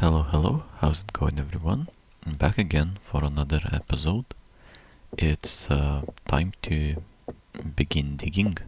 Hello, hello, how's it going everyone? I'm back again for another episode. It's time to begin digging.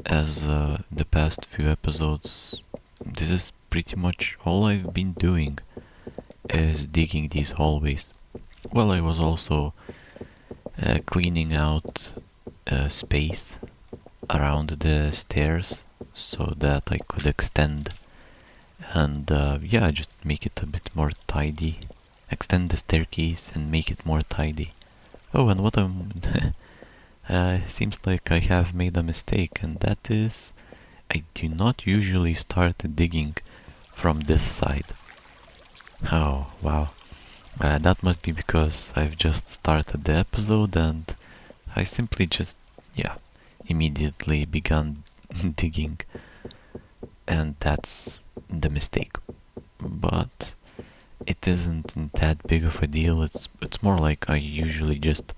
As the past few episodes, this is pretty much all I've been doing, is digging these hallways. Well, I was also cleaning out space around the stairs so that I could extend and just make it a bit more tidy. Extend the staircase and make it more tidy. Oh, and what I'm seems like I have made a mistake, and that is I do not usually start digging from this side. Oh, wow. That must be because I've just started the episode and I simply just, immediately began digging, and that's the mistake. But it isn't that big of a deal. It's more like I usually just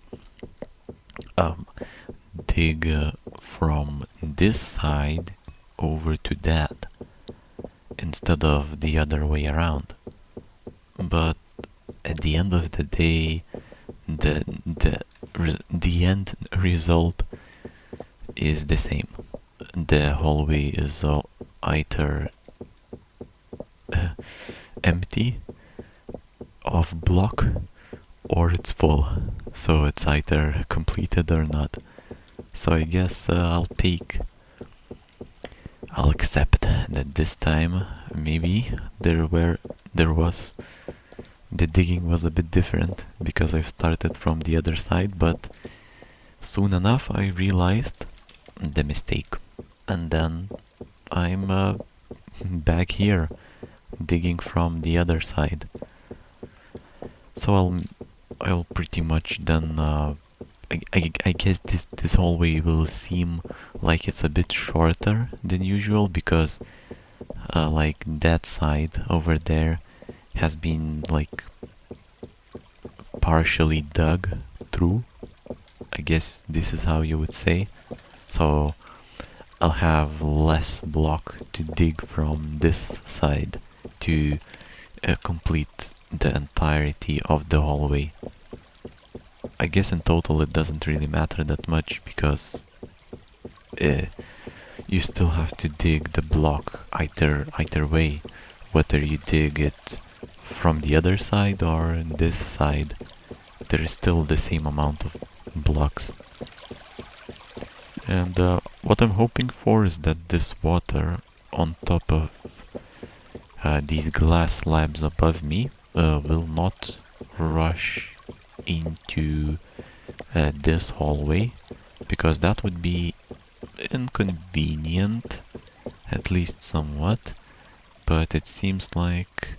dig from this side over to that instead of the other way around. But at the end of the day, the end result is the same. The hallway is all either empty of block or it's full, so it's either completed or not. So I guess I'll accept that this time maybe there was the digging was a bit different because I've started from the other side, but soon enough I realized the mistake, and then I'm back here digging from the other side. So I'll pretty much then I guess this hallway will seem like it's a bit shorter than usual because like that side over there has been like partially dug through. I guess this is how you would say. So I'll have less block to dig from this side to complete the entirety of the hallway. I guess in total it doesn't really matter that much because you still have to dig the block either way, whether you dig it from the other side or this side. There is still the same amount of blocks. And what I'm hoping for is that this water on top of these glass slabs above me will not rush into this hallway, because that would be inconvenient, at least somewhat, but it seems like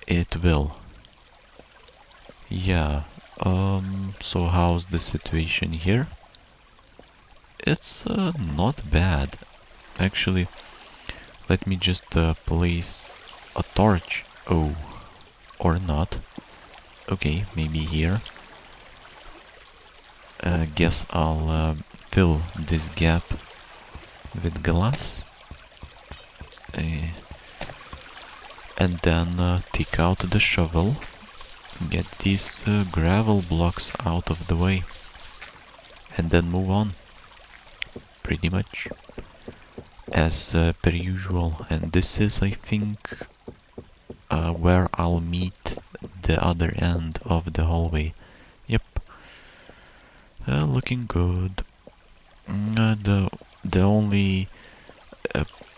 it will. Yeah, so how's the situation here? It's not bad. Actually, let me just place a torch. Oh, or not. Okay, maybe here. Guess I'll fill this gap with glass. And then take out the shovel. Get these gravel blocks out of the way. And then move on. Pretty much. As per usual. And this is, I think, where I'll meet the other end of the hallway. Yep. Looking good. The only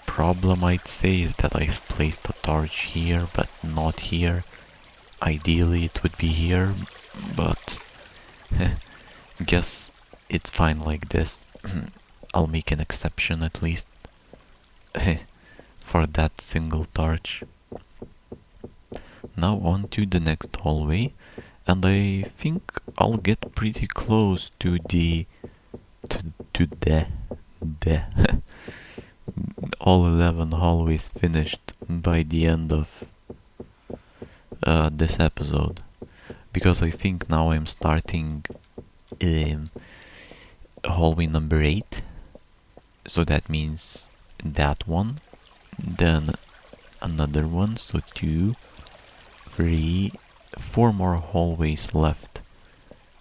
problem I'd say is that I've placed a torch here, but not here. Ideally it would be here, but guess it's fine like this. I'll make an exception at least for that single torch. Now on to the next hallway, and I think I'll get pretty close to the all 11 hallways finished by the end of this episode, because I think now I'm starting hallway number 8, so that means that one, then another one, so 2, 3, 4 more hallways left,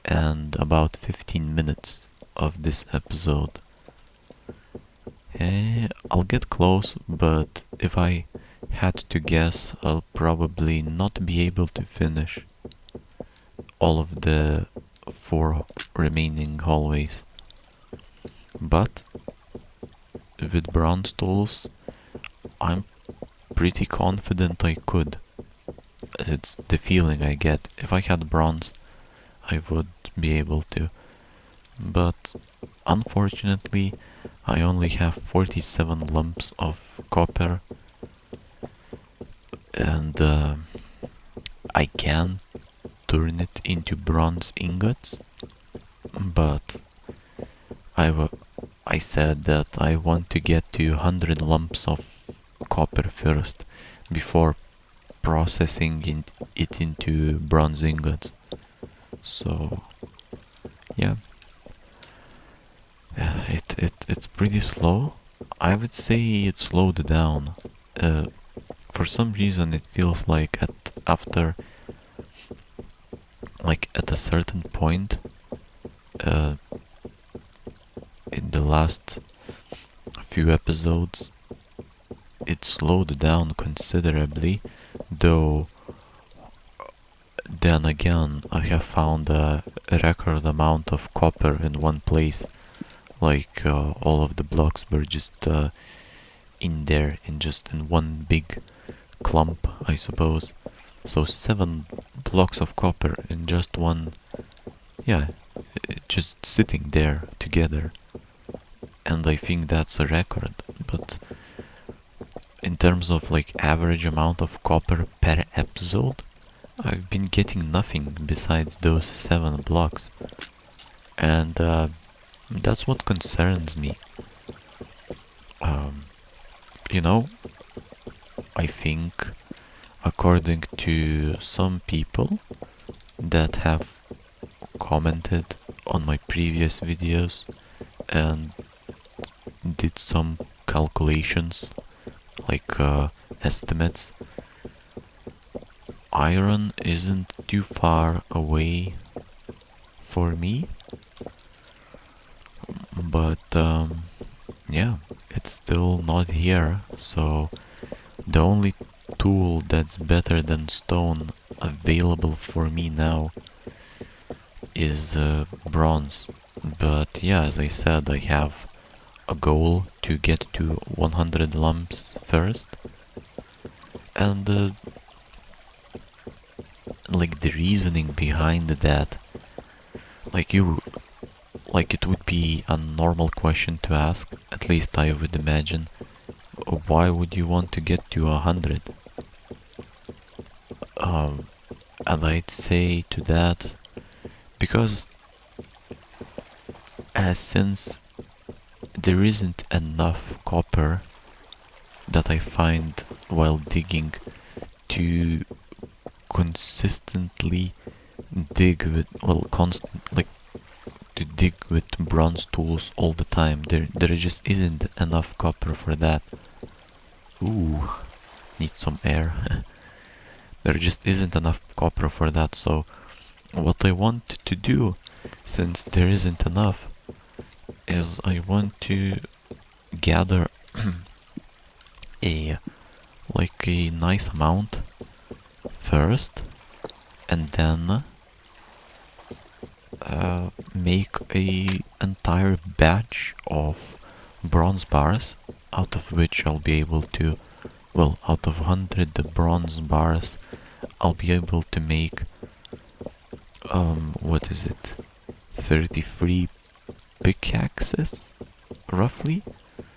and about 15 minutes of this episode. I'll get close, but if I had to guess, I'll probably not be able to finish all of the 4 remaining hallways. But with bronze tools, I'm pretty confident I could. It's the feeling I get. If I had bronze, I would be able to. But unfortunately, I only have 47 lumps of copper, and I can turn it into bronze ingots, but I said that I want to get to 100 lumps of copper first before processing it into bronze ingots. So yeah, it's pretty slow. I would say it slowed down. For some reason it feels like after at a certain point in the last few episodes it slowed down considerably, though then again I have found a record amount of copper in one place, like all of the blocks were just in there, in one big clump, I suppose. So 7 blocks of copper in just one, yeah, just sitting there together. And I think that's a record, but in terms of like average amount of copper per episode, I've been getting nothing besides those 7 blocks. And that's what concerns me. You know, I think according to some people that have commented on my previous videos and did some calculations, like estimates, iron isn't too far away for me, but yeah, it's still not here. So the only tool that's better than stone available for me now is bronze. But yeah, as I said, I have a goal to get to 100 lumps first, and like the reasoning behind that, like it would be a normal question to ask, at least I would imagine. Why would you want to get to 100? And I'd say to that, because since there isn't enough copper that I find while digging to consistently dig with, well, to dig with bronze tools all the time. There just isn't enough copper for that. Ooh, need some air. There just isn't enough copper for that, so what I want to do, since there isn't enough, is I want to gather a nice amount first, and then make a entire batch of bronze bars, out of which I'll be able to, well, out of 100 bronze bars, I'll be able to make, what is it, 33 pickaxes, roughly?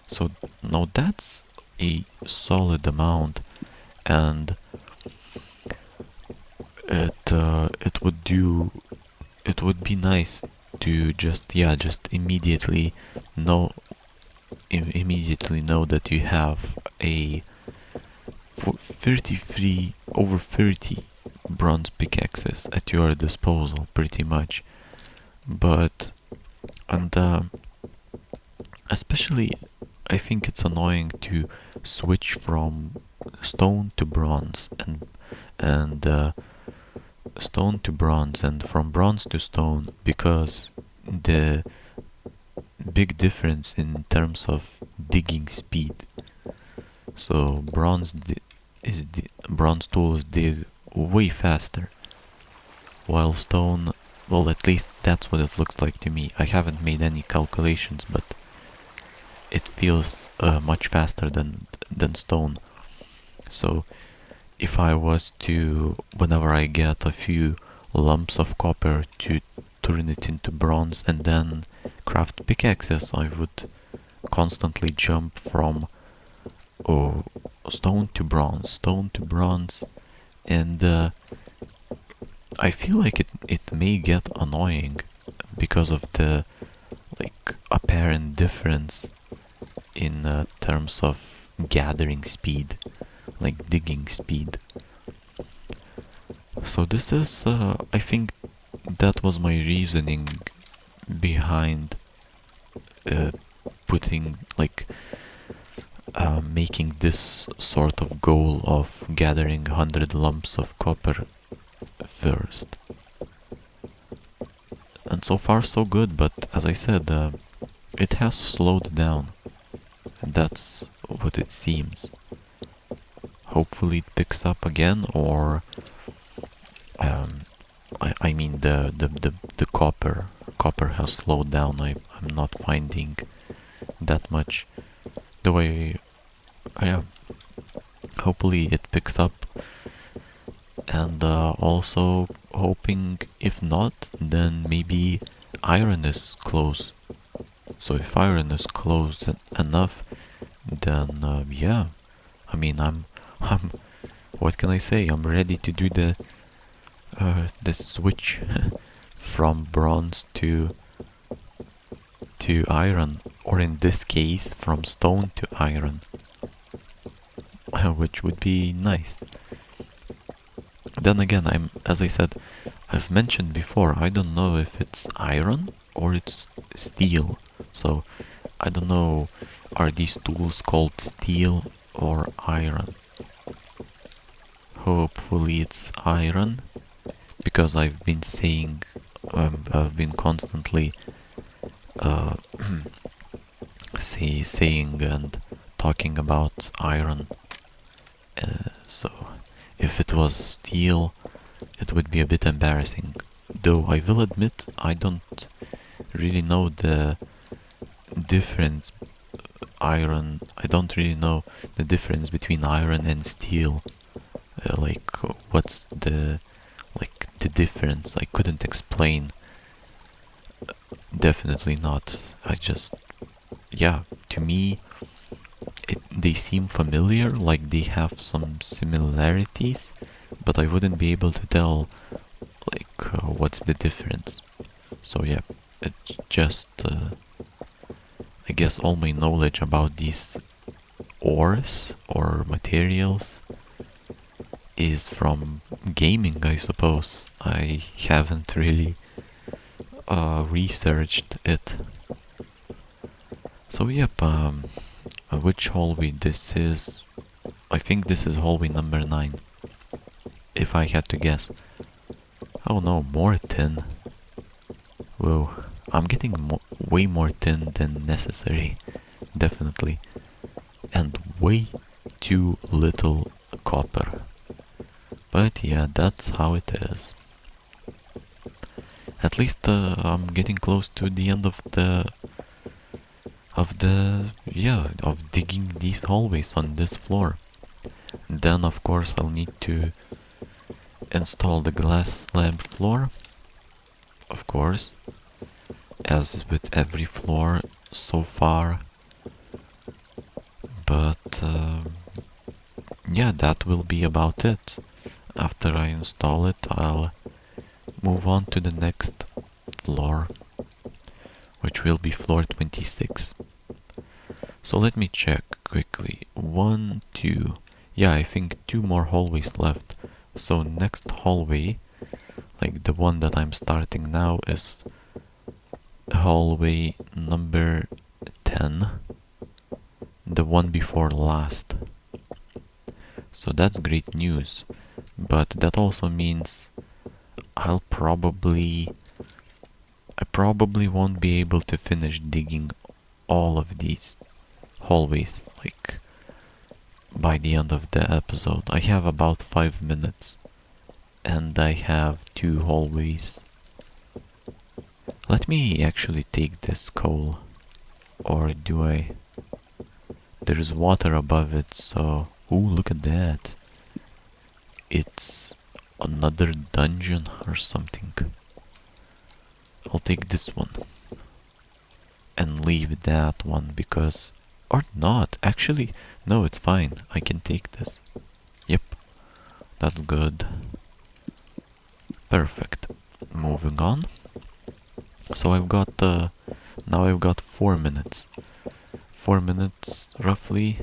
So now that's a solid amount, and it would be nice to just immediately know that you have a 33 over 30 bronze pickaxes at your disposal, pretty much. But especially I think it's annoying to switch from stone to bronze and stone to bronze and from bronze to stone, because the big difference in terms of digging speed. So bronze tools dig way faster, while stone, well, at least that's what it looks like to me. I haven't made any calculations, but it feels much faster than stone. So if I was to, whenever I get a few lumps of copper, to turn it into bronze and then craft pickaxes, I would constantly jump from stone to bronze, and I feel like it may get annoying because of the like apparent difference in terms of gathering speed, like digging speed. So this is, I think that was my reasoning behind uh, putting, like, making this sort of goal of gathering 100 lumps of copper first. And so far so good, but as I said, it has slowed down, and that's what it seems. Hopefully it picks up again, or I mean the copper has slowed down. I'm not finding that much the way I am. Hopefully it picks up, and also hoping if not, then maybe iron is close. So if iron is close enough, then yeah, I mean I'm what can I say? I'm ready to do the switch from bronze to iron, or in this case from stone to iron, which would be nice. Then again, as I said, I've mentioned before, I don't know if it's iron or it's steel. So I don't know, are these tools called steel or iron? Hopefully it's iron, because I've been saying, I've been constantly uh, saying and talking about iron. So if it was steel, it would be a bit embarrassing. Though I will admit I don't really know the difference. I don't really know the difference between iron and steel. What's the difference? I couldn't explain. Definitely not. I just, yeah, to me, they seem familiar, like they have some similarities, but I wouldn't be able to tell, like, what's the difference. So yeah, it's just, I guess all my knowledge about these ores or materials is from gaming, I suppose. I haven't really researched it. So yep, which hallway this is? I think this is hallway number 9, if I had to guess. Oh no, more tin. Whoa, I'm getting way more tin than necessary, definitely. And way too little copper. But yeah, that's how it is. At least I'm getting close to the end of digging these hallways on this floor. Then of course I'll need to install the glass slab floor, of course, as with every floor so far. But yeah, that will be about it. After I install it, I'll move on to the next floor, which will be floor 26. So let me check quickly. 1, 2. Yeah, I think 2 more hallways left. So next hallway, like the one that I'm starting now, is hallway number 10. The one before last. So that's great news. But that also means I probably won't be able to finish digging all of these hallways, like, by the end of the episode. I have about 5 minutes, and I have 2 hallways. Let me actually take this coal, or do I? There's water above it, so... Ooh, look at that. It's another dungeon or something. I'll take this one and leave that one because... Or not, actually, no, it's fine. I can take this. Yep, that's good. Perfect. Moving on. So I've got, now I've got 4 minutes. 4 minutes, roughly,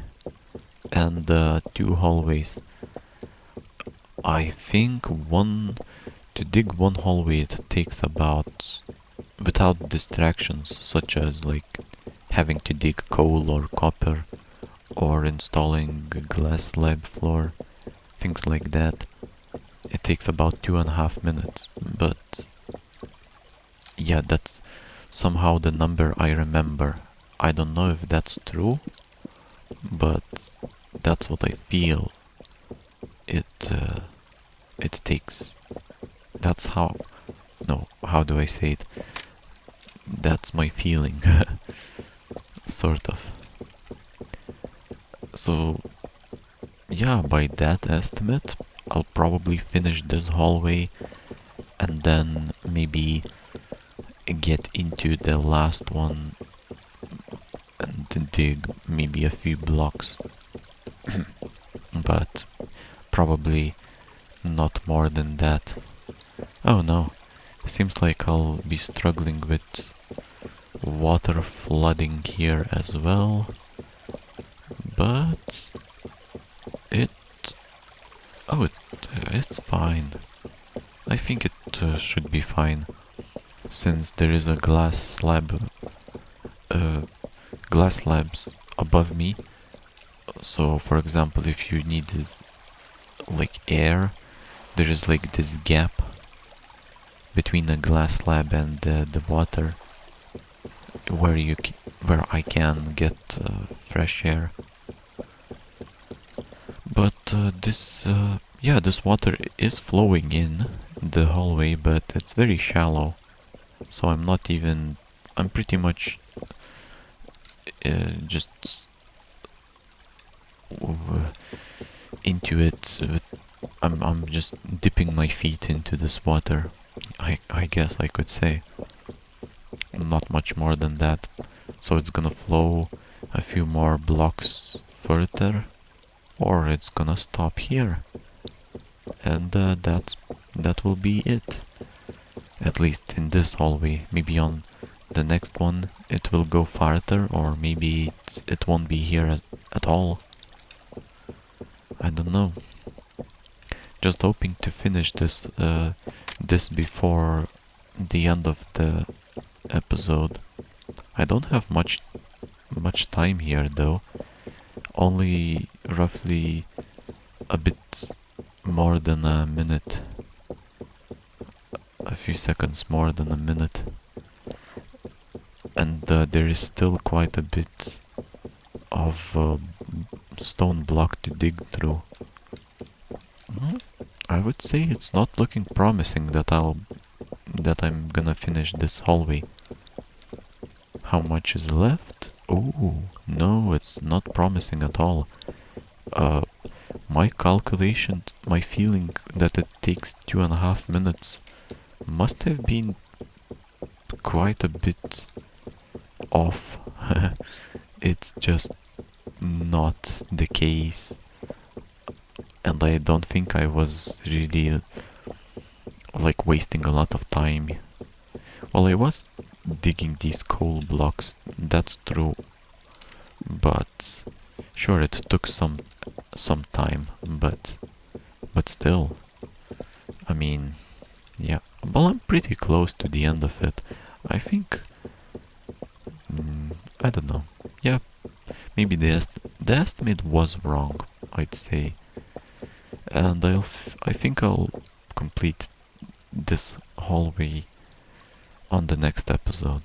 and 2 hallways. I think to dig one hallway it takes about, without distractions such as like having to dig coal or copper or installing a glass slab floor, things like that, it takes about 2.5 minutes. But yeah, that's somehow the number I remember. I don't know if that's true, but that's what I feel it takes. That's how... No, how do I say it? That's my feeling, sort of. So, yeah, by that estimate, I'll probably finish this hallway and then maybe get into the last one and dig maybe a few blocks. But probably not more than that. Oh no, seems like I'll be struggling with water flooding here as well. But it... Oh, it's fine. I think it should be fine, since there is a glass slabs above me. So, for example, if you needed like air, there is like this gap between the glass slab and the water, where I can get fresh air. But this water is flowing in the hallway, but it's very shallow. So I'm pretty much just into it. I'm just dipping my feet into this water. I guess I could say. Not much more than that. So it's gonna flow a few more blocks further, or it's gonna stop here. And that will be it. At least in this hallway. Maybe on the next one it will go farther, or maybe it won't be here at all. I don't know. Just hoping to finish this before the end of the episode. I don't have much time here though. Only roughly a bit more than a minute. A few seconds more than a minute. And there is still quite a bit of stone block to dig through. I would say it's not looking promising that I'm gonna finish this hallway. How much is left? Oh, no, it's not promising at all. My calculation, my feeling that it takes 2.5 minutes must have been quite a bit off. It's just not the case. And I don't think I was really like wasting a lot of time. Well, I was digging these coal blocks, that's true, but sure, it took some time, but still, I mean, yeah. Well, I'm pretty close to the end of it. I think, I don't know. Yeah, maybe the estimate was wrong, I'd say. and I think I'll complete this hallway on the next episode.